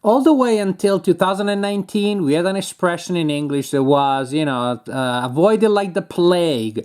All the way until 2019, we had an expression in English that was, avoid it like the plague.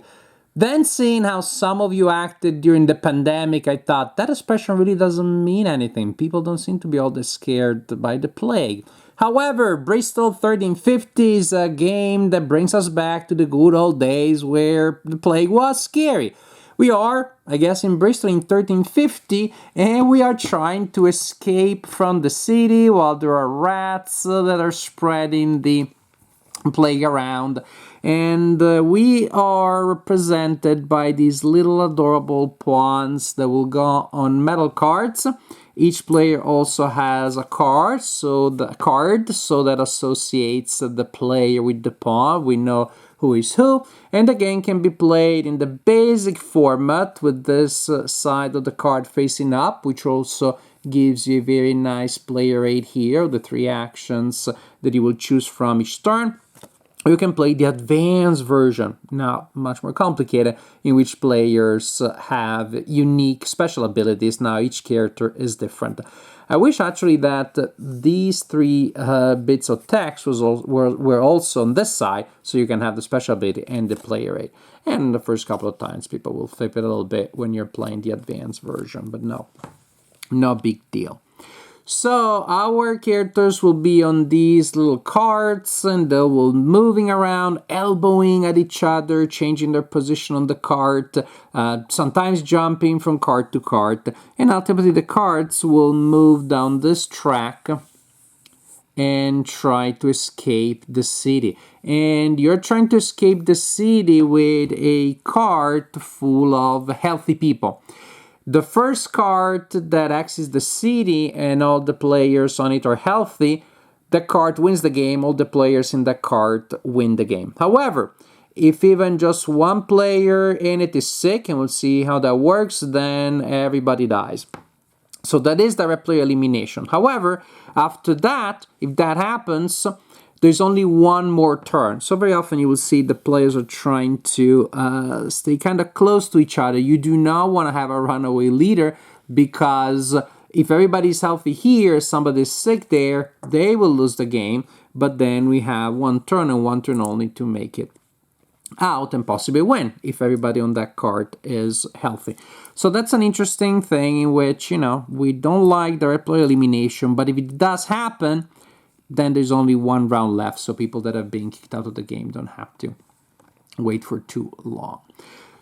Then seeing how some of you acted during the pandemic, I thought that expression really doesn't mean anything. People don't seem to be all that scared by the plague. However, Bristol 1350 is a game that brings us back to the good old days where the plague was scary. We are, I guess, in Bristol in 1350, and we are trying to escape from the city while there are rats that are spreading the plague around. And we are represented by these little adorable pawns that will go on metal cards. Each player also has a card, so that associates the player with the pawn. We know who is who, and the game can be played in the basic format with this side of the card facing up, which also gives you a very nice player aid here, the 3 actions that you will choose from each turn. You can play the advanced version, now much more complicated, in which players have unique special abilities. Now each character is different. I wish actually that these 3 bits of text were also on this side, so you can have the special ability and the player aid. And the first couple of times people will flip it a little bit when you're playing the advanced version, but no big deal. So our characters will be on these little cards, and they will moving around, elbowing at each other, changing their position on the card, sometimes jumping from card to card, and ultimately the cards will move down this track and try to escape the city. And you're trying to escape the city with a card full of healthy people. The first card that exits the city and all the players on it are healthy, that card wins the game. All the players in that card win the game. However, if even just one player in it is sick, and we'll see how that works, then everybody dies. So that is direct player elimination. However, after that, if that happens, there's only one more turn. So very often you will see the players are trying to stay kind of close to each other. You do not want to have a runaway leader, because if everybody's healthy here, somebody's sick there, they will lose the game. But then we have one turn and one turn only to make it out and possibly win if everybody on that card is healthy. So that's an interesting thing in which, we don't like direct player elimination, but if it does happen, then there's only one round left, so people that have been kicked out of the game don't have to wait for too long.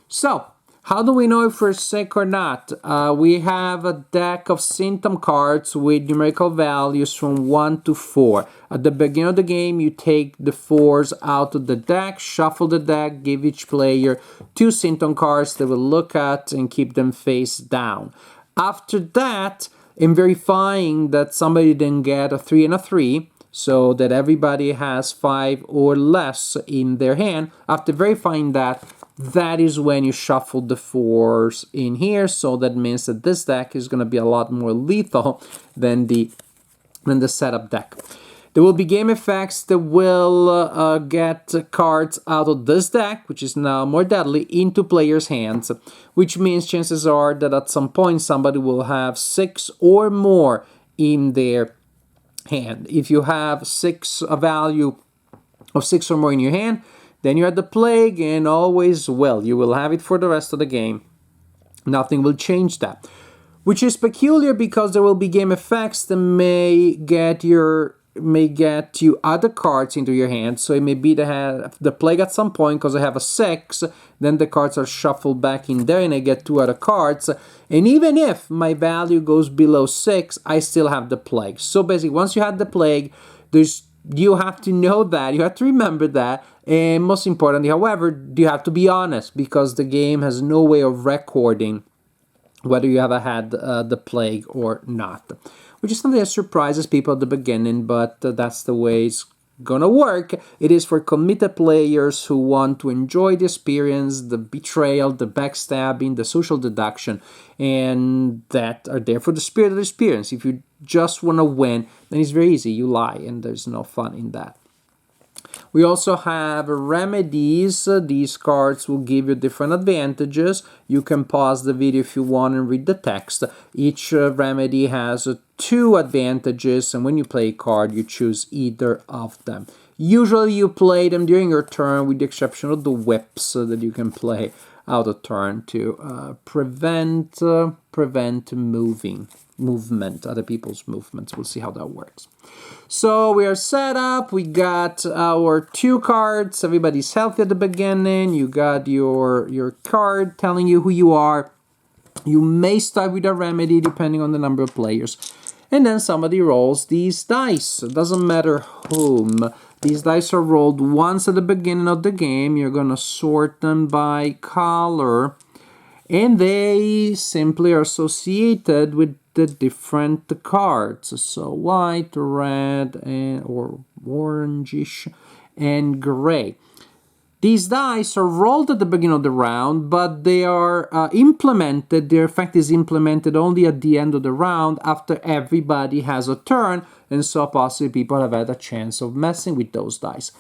So, how do we know if we're sick or not? We have a deck of symptom cards with numerical values from 1 to 4. At the beginning of the game, you take the 4s out of the deck, shuffle the deck, give each player 2 symptom cards they will look at and keep them face down. After that, in verifying that somebody didn't get a 3 and a 3, so that everybody has 5 or less in their hand, after verifying that, that is when you shuffle the 4s in here. So that means that this deck is going to be a lot more lethal than the setup deck. There will be game effects that will get cards out of this deck, which is now more deadly, into players' hands, which means chances are that at some point somebody will have 6 or more in their hand. If you have a value of 6 or more in your hand, then you're at the plague, and always well. You will have it for the rest of the game. Nothing will change that. Which is peculiar because there will be game effects that may get you other cards into your hand. So it may be the plague at some point because I have a 6, then the cards are shuffled back in there and I get 2 other cards. And even if my value goes below 6, I still have the plague. So basically, once you have the plague, you have to know that, you have to remember that, and most importantly, however, you have to be honest, because the game has no way of recording whether you ever had the plague or not, which is something that surprises people at the beginning, but that's the way it's gonna work. It is for committed players who want to enjoy the experience, the betrayal, the backstabbing, the social deduction, and that are there for the spirit of the experience. If you just want to win, then it's very easy. You lie, and there's no fun in that. We also have remedies. These cards will give you different advantages. You can pause the video if you want and read the text. Each remedy has 2 advantages, and when you play a card, you choose either of them. Usually you play them during your turn, with the exception of the whips that you can play out of turn to prevent movement, other people's movements. We'll see how that works. So we are set up. We got our 2 cards. Everybody's healthy at the beginning. You got your card telling you who you are. You may start with a remedy depending on the number of players. And then somebody rolls these dice. It doesn't matter whom. These dice are rolled once at the beginning of the game. You're going to sort them by color. And they simply are associated with the different cards. So white, red, or orangish, and gray. These dice are rolled at the beginning of the round, but they are implemented. Their effect is implemented only at the end of the round after everybody has a turn, and so possibly people have had a chance of messing with those dice.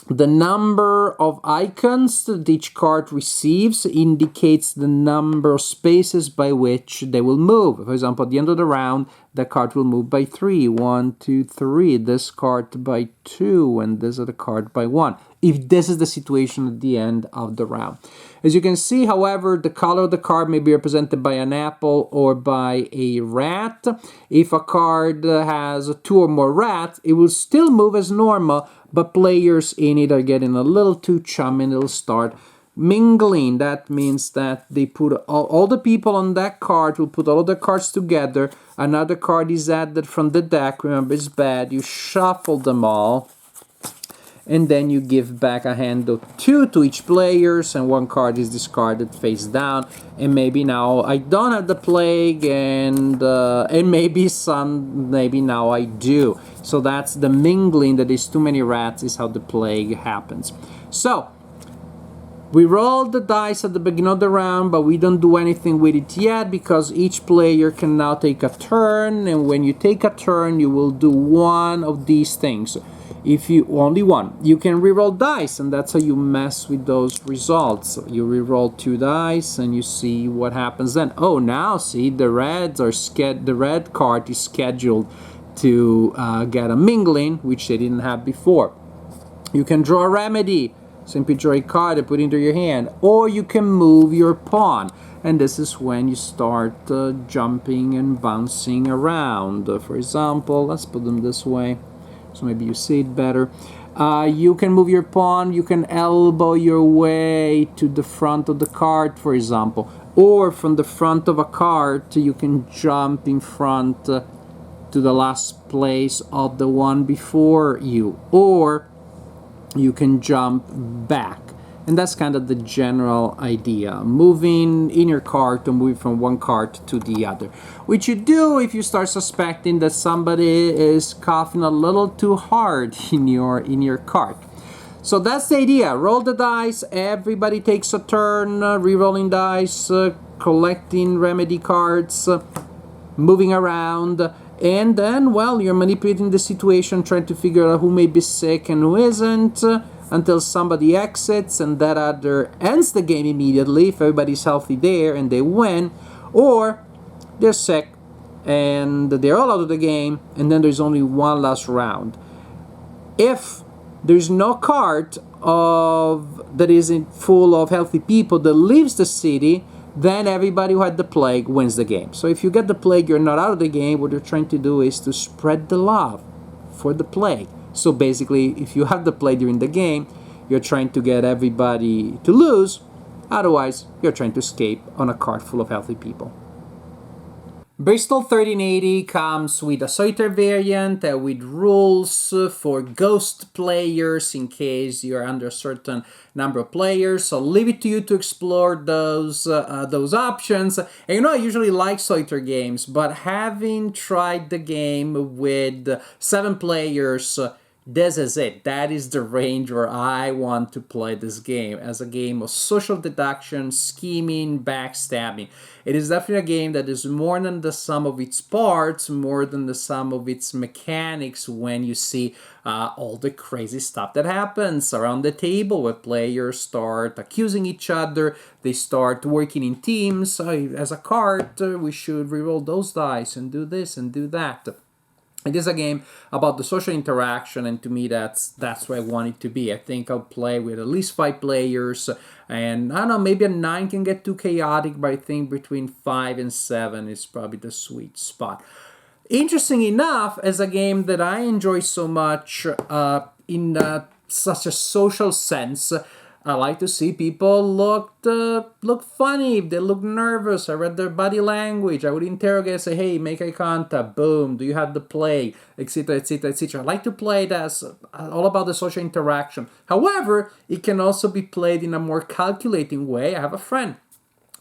The number of icons that each card receives indicates the number of spaces by which they will move. For example, at the end of the round, the card will move by 3. 1, 2, 3. This card by 2, and this other card by 1. If this is the situation at the end of the round. As you can see, however, the color of the card may be represented by an apple or by a rat. If a card has 2 or more rats, it will still move as normal, but players in it are getting a little too chummy and it'll start mingling. That means that they put all the people on that card will put all of their cards together. Another card is added from the deck. Remember, it's bad. You shuffle them all. And then you give back a hand of 2 to each players, and 1 card is discarded face down. And maybe now I don't have the plague, and maybe now I do. So that's the mingling, that there's too many rats, is how the plague happens. So we roll the dice at the beginning of the round, but we don't do anything with it yet because each player can now take a turn, and when you take a turn, you will do one of these things. If you only one, you can reroll dice, and that's how you mess with those results. You reroll 2 dice, and you see what happens then. Oh, now see the reds are the red card is scheduled to get a mingling, which they didn't have before. You can draw a remedy. Simply draw a card and put it into your hand, or you can move your pawn, and this is when you start jumping and bouncing around. For example, let's put them this way. So maybe you see it better. You can move your pawn, you can elbow your way to the front of the card, for example. Or from the front of a card, you can jump in front to the last place of the one before you. Or you can jump back. And that's kind of the general idea. Moving in your card to move from one card to the other. Which you do if you start suspecting that somebody is coughing a little too hard in your card. So that's the idea. Roll the dice, everybody takes a turn, re-rolling dice, collecting remedy cards, moving around. And then, well, you're manipulating the situation, trying to figure out who may be sick and who isn't, until somebody exits and that other ends the game immediately if everybody's healthy there and they win, or they're sick and they're all out of the game and then there's only one last round. If there's no card that isn't full of healthy people that leaves the city, then everybody who had the plague wins the game. So if you get the plague, you're not out of the game. What you're trying to do is to spread the love for the plague. So basically, if you have the plague during the game, you're trying to get everybody to lose. Otherwise, you're trying to escape on a card full of healthy people. Bristol 1380 comes with a solitaire variant with rules for ghost players in case you're under a certain number of players. So leave it to you to explore those options. And you know, I usually like solitaire games, but having tried the game with 7 players This is it. That is the range where I want to play this game, as a game of social deduction, scheming, backstabbing. It is definitely a game that is more than the sum of its parts, more than the sum of its mechanics, when you see all the crazy stuff that happens around the table where players start accusing each other, they start working in teams. As a card, we should reroll those dice and do this and do that. It is a game about the social interaction, and to me, that's what I want it to be. I think I'll play with at least 5 players, and I don't know, maybe a 9 can get too chaotic, but I think between 5 and 7 is probably the sweet spot. Interesting enough, as a game that I enjoy so much in such a social sense, I like to see people look funny. If they look nervous, I read their body language. I would interrogate, say, "Hey, make eye contact. Boom. Do you have the play?" Etc. Etc. Etc. I like to play it as all about the social interaction. However, it can also be played in a more calculating way. I have a friend,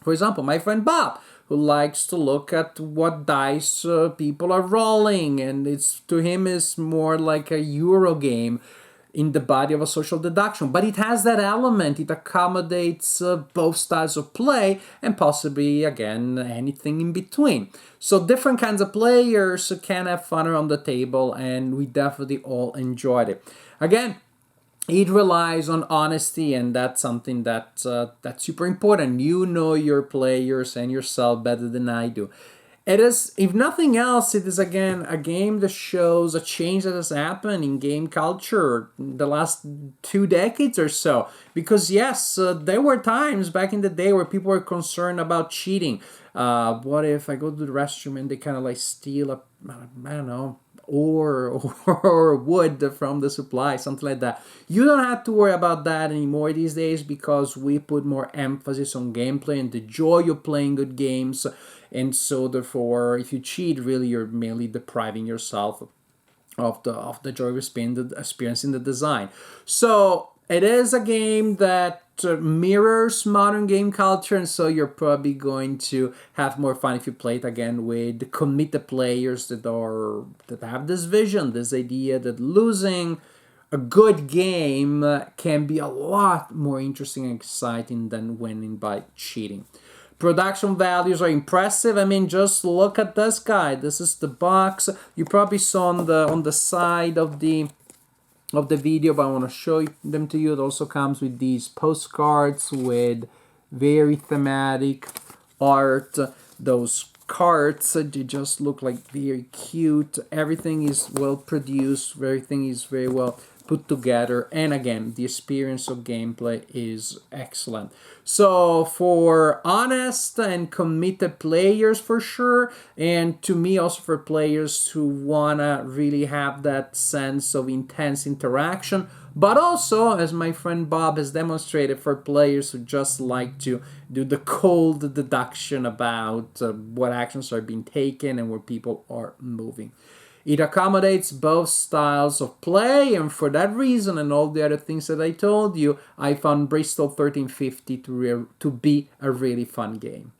for example, my friend Bob, who likes to look at what dice people are rolling, and it's to him is more like a Euro game in the body of a social deduction. But it has that element. It accommodates both styles of play, and possibly, again, anything in between. So different kinds of players can have fun around the table, and we definitely all enjoyed it. Again, it relies on honesty, and that's something that's super important. You know your players and yourself better than I do. It is, if nothing else, it is again a game that shows a change that has happened in game culture in the last 2 decades or so. Because yes, there were times back in the day where people were concerned about cheating. What if I go to the restroom and they kind of like steal I don't know, or wood from the supply, something like that. You don't have to worry about that anymore these days, because we put more emphasis on gameplay and the joy of playing good games. And so therefore, if you cheat, really you're merely depriving yourself of the joy of experiencing the design. So it is a game that mirrors modern game culture, and so you're probably going to have more fun if you play it again with committed players that have this vision, this idea that losing a good game can be a lot more interesting and exciting than winning by cheating. Production values are impressive. I mean, just look at this guy. This is the box. You probably saw on the side of the video, but I want to show them to you. It also comes with these postcards with very thematic art. Those cards, they just look like very cute. Everything is well produced. Everything is very well put together, and again, the experience of gameplay is excellent. So for honest and committed players, for sure, and to me also for players who wanna really have that sense of intense interaction, but also, as my friend Bob has demonstrated, for players who just like to do the cold deduction about what actions are being taken and where people are moving. It accommodates both styles of play, and for that reason and all the other things that I told you, I found Bristol 1350 to be a really fun game.